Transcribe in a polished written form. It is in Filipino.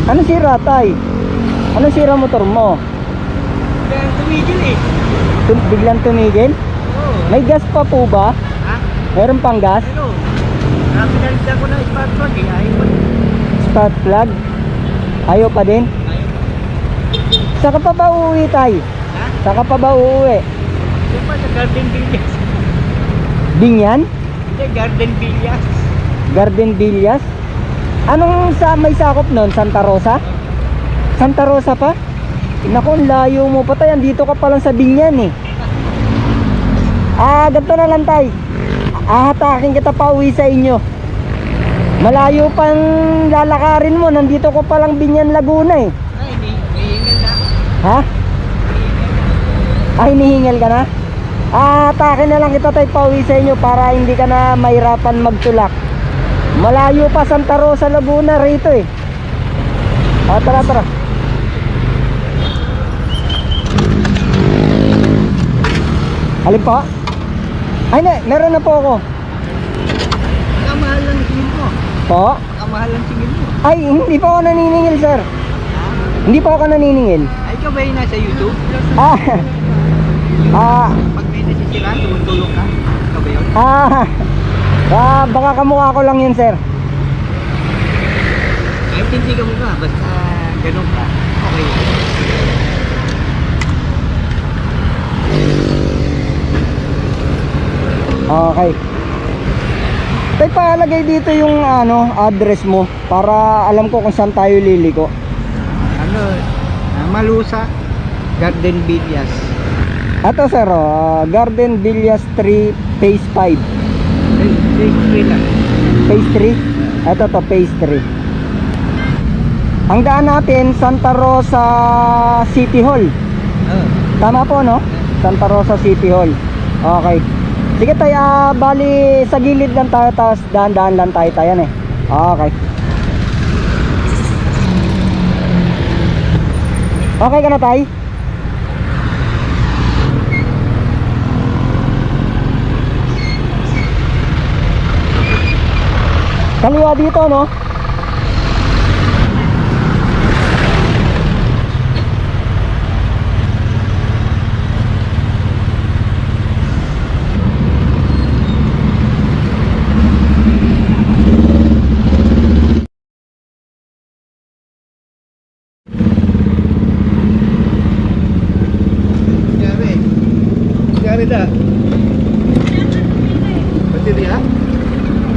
Ano sira, tay? Ano sira motor mo? Kaya tumigil eh. Biglang tumigil? Oo. May gas pa po ba? Ha? Meron pang gas? Pero, pinalitan ko na spark plug eh. Ayaw pa. Spark plug? Ayaw pa din? Ayaw pa. Saka pa ba uuwi, tay? Ha? Saka pa ba uuwi? Yung pa sa Garden Villas. Binyan? Hindi, Garden Villas. Garden Villas? Anong may sakop nun? Santa Rosa? Santa Rosa pa? Naku, ang layo mo pa, tay. Andito ka pa lang sa Binyan eh. Ganito na lang, tay. Hatakin kita pa uwi sa inyo. Malayo pang lalakarin mo. Nandito ko pa lang Binyan, Laguna eh. Ay, hinihingal na. Ha? Hinihingal ka na? Hatakin na lang kita, tay, pa uwi sa inyo para hindi ka na mahirapan magtulak. Malayo pa Santa Rosa, Laguna rito eh. Tara, tara. Alin po? Ay, meron na po ako. Kamahal lang singil mo. Po? Kamahal lang singil mo. Ay, hindi po ako naniningil, sir. Hindi po ako naniningil. Ay, ikaw ba yung nasa YouTube? Pag may nasisira, tumutulong ka. Ikaw ba yun? Baka kamukha ko lang yun, sir. Kahit hindi ka mukha, basta ganun ka. Okay. Okay. Tay, palagay dito yung address mo para alam ko kung saan tayo liliko. Malusa, Garden Villas. Ito, sir, Garden Villas 3 Phase 5. Phase 3 lang. Phase 3? Ito to, Phase 3. Ang daan natin, Santa Rosa City Hall. Tama po, no? Santa Rosa City Hall. Okay. Sige, tayo, bali sa gilid lang tayo, tapos daan-daan lang tayo eh. Okay. Okay ka na, tay? Kaliwa dito, no?